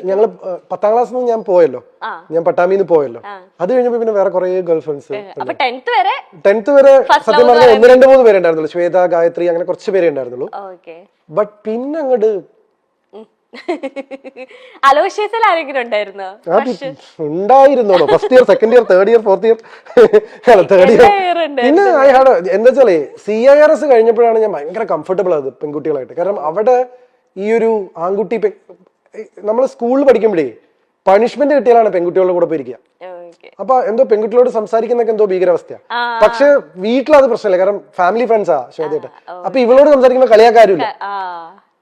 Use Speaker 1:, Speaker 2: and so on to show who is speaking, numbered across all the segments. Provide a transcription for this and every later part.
Speaker 1: ഞങ്ങള് 10ാം ക്ലാസ്സിൽ നിന്ന് ഞാൻ പോയല്ലോ, ഞാൻ പട്ടാമിന്ന് പോയല്ലോ. അത് കഴിഞ്ഞപ്പോ പിന്നെ വേറെ കുറെ ഗേൾ ഫ്രണ്ട്സ് 10th വരെ സത്യം പറഞ്ഞാൽ 1-2-3 പേരെ ഉണ്ടായിരുന്നുള്ളൂ. ശ്വേത, ഗായത്രി, അങ്ങനെ കുറച്ച് പേരെ ഉണ്ടായിരുന്നുള്ളൂ. ബട്ട് പിന്നെ അങ്ങോട്ട് ഉണ്ടായിരുന്നോ first year, second year, third year, fourth year, third year. പിന്നെ എന്താ വെച്ചാലേ CIRS കഴിഞ്ഞപ്പോഴാണ് ഞാൻ ഭയങ്കര കംഫർട്ടബിൾ ആയത് പെൺകുട്ടികളായിട്ട്. കാരണം അവിടെ ഈ ഒരു ആൺകുട്ടി നമ്മൾ സ്കൂളിൽ പഠിക്കുമ്പോഴേ പണിഷ്മെന്റ് കിട്ടിയാലാണ് പെൺകുട്ടികളുടെ കൂടെ പോയിരിക്കുക. അപ്പൊ എന്തോ പെൺകുട്ടികളോട് സംസാരിക്കുന്നൊക്കെ എന്തോ ഭീകരാവസ്ഥയാ. പക്ഷെ വീട്ടിലത് പ്രശ്നമില്ല, കാരണം ഫാമിലി ഫ്രണ്ട്സാ ശ്വേതയായിട്ട്. അപ്പൊ ഇവളോട് സംസാരിക്കുമ്പോൾ കളിയാക്കാരുമില്ല.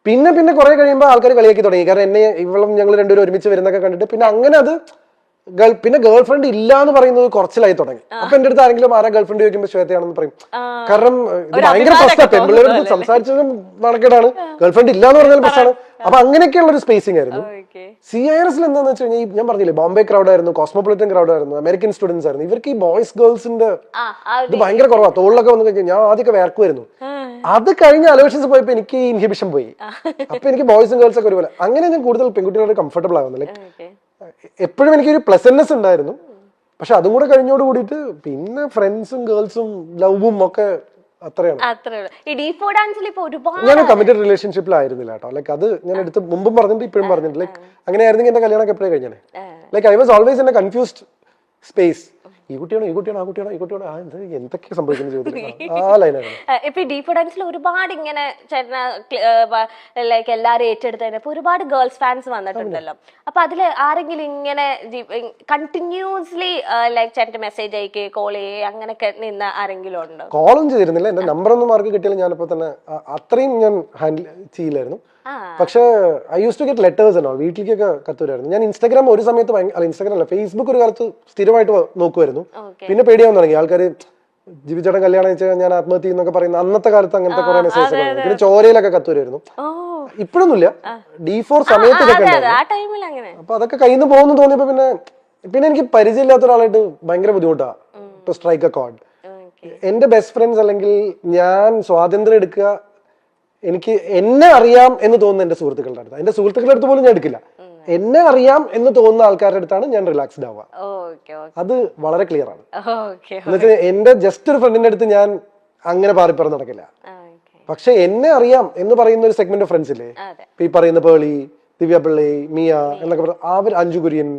Speaker 1: പിന്നെ കുറെ കഴിയുമ്പോൾ ആൾക്കാർ കളിയാക്കി തുടങ്ങി. കാരണം എന്നെ ഇവളും ഞങ്ങൾ രണ്ടുപേരും ഒരുമിച്ച് വരുന്നൊക്കെ കണ്ടിട്ട് പിന്നെ അങ്ങനെ അത് പിന്നെ ഗേൾ ഫ്രണ്ട് ഇല്ല എന്ന് പറയുന്നത് കുറച്ചിലായി തുടങ്ങി. അപ്പൊ എന്റെ അടുത്ത് ആരെങ്കിലും ആരാ ഗേൾ ഫ്രണ്ട് ചോദിക്കുമ്പോൾ ശ്വേതയാണെന്ന് പറയും. കാരണം ഇത് ഭയങ്കര പ്രശ്നമാണ്, പെൺപിള്ളേരുടെ സംസാരിച്ചതും നടക്കേടാണ്, ഗേൾ ഫ്രണ്ട് ഇല്ല എന്ന് പറഞ്ഞാൽ പ്രശ്നമാണ്. അപ്പൊ അങ്ങനെയൊക്കെയുള്ള ഒരു സ്പേസിംഗ് ആയിരുന്നു. CIRS എന്താന്ന് വെച്ച് കഴിഞ്ഞാൽ ഞാൻ പറഞ്ഞില്ലേ, ബോംബെ ക്രൗഡ് ആയിരുന്നു, കോസ്മോപൊളിറ്റൻ ക്രൗഡ് ആയിരുന്നു, അമേരിക്കൻ സ്റ്റുഡൻസ് ആയിരുന്നു. ഇവർക്ക് ഈ ബോയ്സ് ഗേൾസിന്റെ ഇത് ഭയങ്കര കുറവാ. തോളിലൊക്കെ വന്നു കഴിഞ്ഞാൽ ഞാൻ ആദ്യമൊക്കെ വേർക്കുമായിരുന്നു. അത് കഴിഞ്ഞ അലോഷൻസ് പോയപ്പോ എനിക്ക് ഈ ഇൻഹിബിഷൻ പോയി. അപ്പൊ എനിക്ക് ബോയ്സും ഗേൾസും ഒക്കെ ഒരുപോലെ. അങ്ങനെ ഞാൻ കൂടുതൽ പെൺകുട്ടികളോട് കംഫർട്ടബിൾ ആവുന്നു. ലൈക്ക് എപ്പോഴും എനിക്കൊരു പ്ലസന്റ്നെസ് ഉണ്ടായിരുന്നു. പക്ഷെ അതും കൂടെ കഴിഞ്ഞോട് കൂടിയിട്ട് പിന്നെ ഫ്രണ്ട്സും ഗേൾസും ലവും ഒക്കെ അത്രയാണ്. ഞാൻ കമ്മിറ്റഡ് റിലേഷൻഷിപ്പിലായിരുന്നില്ല കേട്ടോ. ലൈക്ക് അത് ഞാൻ എടുത്ത് മുമ്പും പറഞ്ഞിട്ട് ഇപ്പോഴും പറഞ്ഞിട്ട് ലൈക്ക് അങ്ങനെയായിരുന്നെങ്കിൽ എന്റെ കല്യാണം എപ്പോഴും കഴിഞ്ഞാണ്. Like I was always in A confused space. ഈ കുട്ടിയാണോ, ഈ കുട്ടിയാണോ, ആ കുട്ടിയാണോ, ഈ കുട്ടിയാണോ, എന്തൊക്കെ സംഭവിക്കുന്ന ചോദ്യം ആ ലൈനാണ്.
Speaker 2: ഇപ്പൊ ഡീപ്പ് ഡാൻസിൽ ഒരുപാട് ഇങ്ങനെ ലൈക്ക് എല്ലാരും ഏറ്റെടുത്തതിനപ്പോ ഒരുപാട് ഗേൾസ് ഫാൻസ് വന്നിട്ടുണ്ടല്ലോ. അപ്പൊ അതില് ആരെങ്കിലും ഇങ്ങനെ കണ്ടിന്യൂസ്ലി ലൈക്ക് ചേട്ടൻ മെസ്സേജ് അയക്കുകയോ കോൾ ചെയ്യുകയോ അങ്ങനെയൊക്കെ നിന്ന് ആരെങ്കിലും ഉണ്ടോ?
Speaker 1: കോളും ചെയ്തിരുന്നില്ല. എന്റെ നമ്പർ ഒന്നും മാർക്ക് കിട്ടിയാലും ഞാനിപ്പോ തന്നെ അത്രയും ഞാൻ ഹാൻഡിൽ ചെയ്യില്ലായിരുന്നു. പക്ഷെ I use to get letters എന്നോ, വീട്ടിലേക്കൊക്കെ കത്തുവരായിരുന്നു. ഞാൻ ഇൻസ്റ്റാഗ്രാം ഒരു സമയത്ത് ഇൻസ്റ്റാഗ്രാം അല്ല, ഫേസ്ബുക്ക് ഒരു കാലത്ത് സ്ഥിരമായിട്ട് നോക്കുമായിരുന്നു. പിന്നെ പേടിയാവാൻ തുടങ്ങി. ആൾക്കാര് ജീവിച്ചേട്ടൻ കല്യാണം വെച്ചാൽ ഞാൻ ആത്മഹത്യ എന്നൊക്കെ പറയുന്ന അന്നത്തെ കാലത്ത് അങ്ങനത്തെ കുറെ മെസ്സേജ് പിന്നെ ചോരയിലൊക്കെ കത്തുവരായിരുന്നു. ഇപ്പോഴൊന്നുമില്ല, D4 സമയത്ത് ഇതൊക്കെ ഉണ്ടായിരുന്നു. അപ്പൊ അതൊക്കെ കയ്യിൽ നിന്ന് പോകുന്നു തോന്നിയപ്പോ പിന്നെ എനിക്ക് പരിചയമില്ലാത്ത ഒരാളായിട്ട് ഭയങ്കര ബുദ്ധിമുട്ടാ ടു സ്ട്രൈക്ക് എ കോർഡ്. എന്റെ ബെസ്റ്റ് ഫ്രണ്ട്സ് അല്ലെങ്കിൽ ഞാൻ സ്വാതന്ത്ര്യം എടുക്കുക, എനിക്ക് എന്നെ അറിയാം എന്ന് തോന്നുന്ന എന്റെ സുഹൃത്തുക്കളുടെ അടുത്ത്, എന്റെ സുഹൃത്തുക്കളുടെ അടുത്ത് പോലും ഞാൻ എടുക്കില്ല. എന്നെ അറിയാം എന്ന് തോന്നുന്ന ആൾക്കാരുടെ അടുത്താണ് ഞാൻ റിലാക്സ്ഡ് ആവുക. അത് വളരെ ക്ലിയർ ആണ്. എന്നുവെച്ചാൽ എന്റെ ജസ്റ്റ് ഒരു ഫ്രണ്ടിന്റെ അടുത്ത് ഞാൻ അങ്ങനെ പാറിപ്പറന്ന് നടക്കില്ല. പക്ഷെ എന്നെ അറിയാം എന്ന് പറയുന്ന ഒരു സെഗ്മെന്റ് ഓഫ് ഫ്രണ്ട്സ് ഇല്ലേ, ഈ പറയുന്ന പേളി, ദിവ്യ പിള്ളി, മിയ എന്നൊക്കെ പറഞ്ഞ അഞ്ജു കുര്യൻ,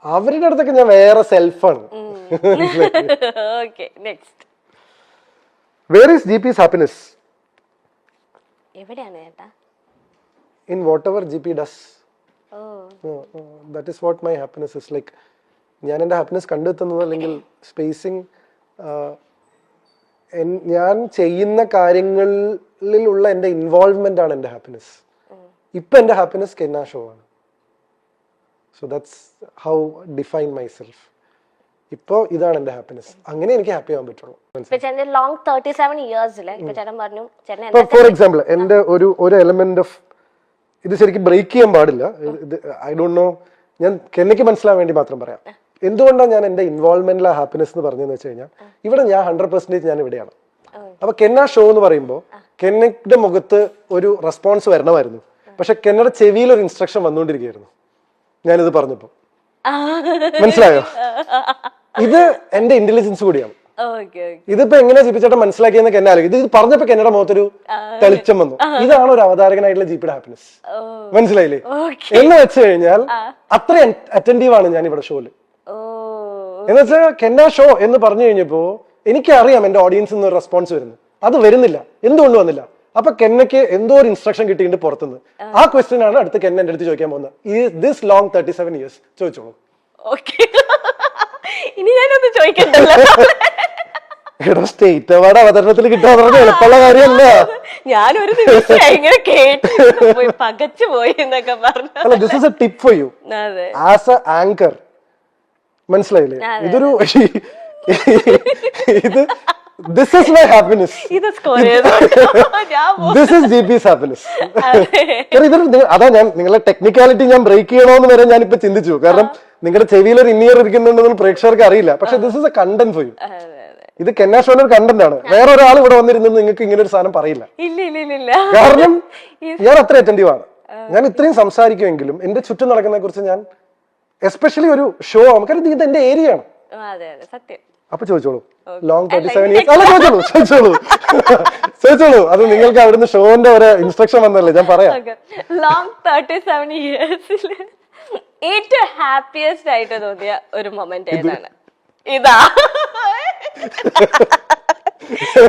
Speaker 1: അവരുടെ അടുത്തൊക്കെ ഞാൻ വേറെ സെൽഫാണ്. Where is GP's happiness? In whatever GP does. That is what my happiness is. Like ഞാൻ എൻ്റെ ഹാപ്പിനെസ് കണ്ടെത്തുന്നത് അല്ലെങ്കിൽ സ്പേസിങ്, ഞാൻ ചെയ്യുന്ന കാര്യങ്ങളിലുള്ള എൻ്റെ ഇൻവോൾവ്മെന്റ് ആണ് എൻ്റെ ഹാപ്പിനെസ്. ഇപ്പൊ എൻ്റെ ഹാപ്പിനെസ് കെന്ന ഷോ ആണ്. So that's how define my self. ഇപ്പൊ ഇതാണ് എന്റെ ഹാപ്പിനെസ്. അങ്ങനെ എനിക്ക് ഹാപ്പി ആവാൻ പറ്റുള്ളൂ. ഫോർ എക്സാമ്പിൾ എന്റെ ഒരു എലമെന്റ് ഓഫ് ഇത് ശരിക്കും ബ്രേക്ക് ചെയ്യാൻ പാടില്ല. ഐ ഡോണ്ട് നോ, ഞാൻ കെന്നയ്ക്ക് മനസ്സിലാൻ വേണ്ടി മാത്രം പറയാം. എന്തുകൊണ്ടാണ് ഞാൻ എന്റെ ഇൻവോൾവ്മെന്റിലെ ഹാപ്പിനെസ് എന്ന് പറഞ്ഞതെന്ന് വെച്ച് കഴിഞ്ഞാൽ, ഇവിടെ ഞാൻ 100% ഞാൻ ഇവിടെയാണ്. അപ്പൊ കെന്ന ഷോ എന്ന് പറയുമ്പോൾ കെന്നയുടെ മുഖത്ത് ഒരു റെസ്പോൺസ് വരണമായിരുന്നു. പക്ഷെ കെന്നയുടെ ചെവിയിൽ ഒരു ഇൻസ്ട്രക്ഷൻ വന്നുകൊണ്ടിരിക്കുകയായിരുന്നു ഞാനിത് പറഞ്ഞപ്പോ. മനസ്സിലായോ? ഇത് എന്റെ ഇന്റലിജൻസ് കൂടിയാണ്. ഇതിപ്പോ എങ്ങനെ ജിപിച്ചേട്ടൻ മനസ്സിലാക്കിയെന്ന് കെന്ന ആലോചിക്കും. ഇത് പറഞ്ഞപ്പോ കെന്നയുടെ മുഖത്തൊരു തെളിച്ചം വന്നു. ഇതാണ് ഒരു അവതാരകനായിട്ടുള്ള ജിപിയുടെ ഹാപ്പിനെസ്. മനസ്സിലായില്ലേ? എന്ന് വെച്ച് കഴിഞ്ഞാൽ അത്ര അറ്റൻറ്റീവ് ആണ് ഞാൻ ഇവിടെ ഷോയില്. എന്ന് വെച്ചാൽ കെന്ന ഷോ എന്ന് പറഞ്ഞു കഴിഞ്ഞപ്പോ എനിക്കറിയാം എന്റെ ഓഡിയൻസിൽ നിന്ന് ഒരു റെസ്പോൺസ് വരുന്നു. അത് വരുന്നില്ല. എന്തുകൊണ്ട് വന്നില്ല? അപ്പൊ കെന്നയ്ക്ക് എന്തോ ഒരു ഇൻസ്ട്രക്ഷൻ കിട്ടിയിട്ട് പുറത്തുനിന്ന്. ആ ക്വസ്റ്റ്യൻ ആണ് അടുത്ത് കെന്ന എന്റെ അടുത്ത് ചോദിക്കാൻ പോകുന്നത്. Is this long 37 years? ചോദിച്ചോളൂ.
Speaker 2: ഇനി ഞാനൊന്ന് ചോദിക്കണ്ടല്ലോ.
Speaker 1: സ്റ്റേറ്റ് അവാർഡ് അവതരണത്തിൽ കിട്ടാൻ പറഞ്ഞ എളുപ്പമുള്ള കാര്യമല്ല.
Speaker 2: ഞാനൊരു ദിവസം ഇങ്ങനെ കേട്ട് പകച്ചു പോയി എന്നൊക്കെ പറഞ്ഞു.
Speaker 1: അല്ല, this is A tip for you as A anchor. മനസ്സിലായില്ലേ? ഇതൊരു ഇത് this is my happiness. This is GP's happiness. അതാ ഞാൻ നിങ്ങളെ ടെക്നിക്കാലിറ്റി ഞാൻ ബ്രേക്ക് ചെയ്യണോന്ന് വരെ ഞാൻ ഇപ്പൊ ചിന്തിച്ചു. കാരണം നിങ്ങളുടെ ചെവിയിൽ ഒരു ഇന്നിയർ ഇരിക്കുന്നുണ്ടെന്ന് പ്രേക്ഷകർക്ക് അറിയില്ല. പക്ഷെ this is A content for you. ഇത് കെന്ന ഷോയുടെ ഒരു കണ്ടന്റ് ആണ്. വേറെ ഒരാൾ ഇവിടെ വന്നിരുന്നത് നിങ്ങൾക്ക് ഇങ്ങനെ ഒരു സാധനം പറയില്ല. കാരണം ഞാൻ അത്ര അറ്റൻറ്റീവ് ആണ്. ഞാൻ ഇത്രയും സംസാരിക്കുമെങ്കിലും എന്റെ ചുറ്റും നടക്കുന്നതിനെ കുറിച്ച് ഞാൻ എസ്പെഷ്യലി ഒരു ഷോ നമുക്കറിയാം ഇത് എന്റെ ഏരിയ ആണ്.
Speaker 2: അതെ അതെ സത്യം.
Speaker 1: അപ്പൊ ചോദിച്ചോളൂ ലോങ് 37 years അല്ല ചോദിച്ചോളൂ അത് നിങ്ങൾക്ക് അവിടുന്ന് ഷോന്റെ ഒരു ഇൻസ്ട്രക്ഷൻ വന്നല്ലേ ഞാൻ പറയാം.
Speaker 2: ലോങ് 37 years ഏറ്റവും ഹാപ്പിയസ്റ്റ് ആയിട്ട് തോന്നിയ ഒരു മൊമെന്റ് ഏതാണ്? ഇതാ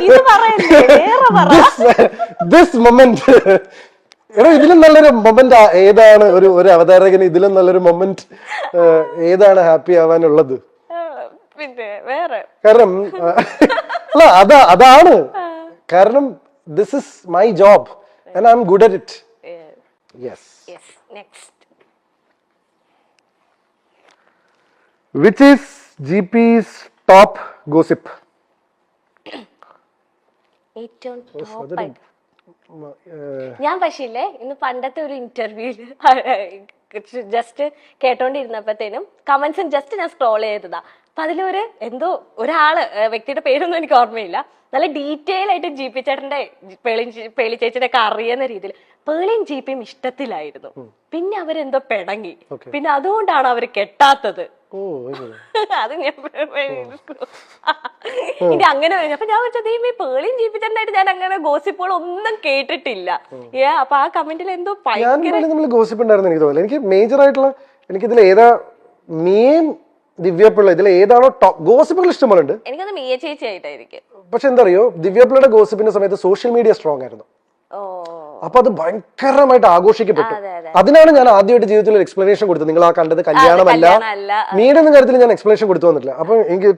Speaker 2: ഇത് പറയല്ലേ വേറെ പറ.
Speaker 1: ദിസ് മൊമെന്റ് എടോ ഇതിലും നല്ലൊരു മൊമെന്റ് ഏതാണ്? ഒരു അവതാരകന് ഇതിലും നല്ലൊരു മൊമെന്റ് ഏതാണ് ഹാപ്പി ആവാനുള്ളത്?
Speaker 2: പിന്നെ വേറെ
Speaker 1: കാരണം അല്ല അതാണ് കാരണം this is my job and I am good at it. Yes.
Speaker 2: Next
Speaker 1: which is GP's top gossip?
Speaker 2: ഏറ്റവും ടോപ്പ് ഞാൻ പക്ഷേ ഇല്ലേ ഇന്ന് പണ്ടത്തെ ഒരു ഇന്റർവ്യൂല് ജസ്റ്റ് കേട്ടോണ്ടിരുന്നപ്പോഴത്തേനും കമന്റ്സും ജസ്റ്റ് ഞാൻ സ്ക്രോൾ ചെയ്തതാ. അപ്പൊ അതിലൊരു എന്തോ ഒരാള് വ്യക്തിയുടെ പേരൊന്നും എനിക്ക് ഓർമ്മയില്ല, നല്ല ഡീറ്റെയിൽ ആയിട്ട് GP ചേട്ടന്റെ പേളി ചേച്ചിയുടെ ഒക്കെ അറിയുന്ന രീതിയിൽ പേളിയും GPയും ഇഷ്ടത്തിലായിരുന്നു. പിന്നെ അവരെന്തോ പിണങ്ങി, പിന്നെ അതുകൊണ്ടാണ് അവര് കെട്ടാത്തത്. അത് ഞാൻ ഇനി അങ്ങനെ അപ്പൊ ഞാൻ വെച്ചത് ഈ പേളിയും GP ചേട്ടനായിട്ട് ഞാൻ അങ്ങനെ ഗോസിപ്പുകൾ ഒന്നും കേട്ടിട്ടില്ല. അപ്പൊ ആ കമന്റിൽ എന്തോ
Speaker 1: ഗോസിപ്പ് ഉണ്ടായിരുന്നു എനിക്ക് തോന്നുന്നു. എനിക്ക് മേജർ ആയിട്ടുള്ള എനിക്കിതിൽ ഏതാ മെയിൻ ദിവ്യപിള്ള ഇതിൽ ഏതാണോ ടോപ്പ് ഗോസിപ്പുകൾ ഇഷ്ടംപോലെ ഉണ്ട്.
Speaker 2: എനിക്കത് മിയ ചേച്ചി ആയിട്ടായിരിക്കും.
Speaker 1: പക്ഷെ എന്താ അറിയോ ദിവ്യപിള്ളയുടെ ഗോസിപ്പിന്റെ സമയത്ത് സോഷ്യൽ മീഡിയ സ്ട്രോങ് ആയിരുന്നു. അപ്പൊ അത് ഭയങ്കരമായിട്ട് ആഘോഷിക്കപ്പെട്ടു. അതിനാണ് ഞാൻ ആദ്യമായിട്ട് ജീവിതത്തിൽ ഒരു എക്സ്പ്ലനേഷൻ കൊടുത്തത്. നിങ്ങൾ ആ കണ്ടത് കല്യാണമല്ല, മീഡിയ എന്ന കാര്യത്തിൽ ഞാൻ എക്സ്പ്ലനേഷൻ കൊടുത്തു വന്നിട്ടില്ല. അപ്പൊ എനിക്ക്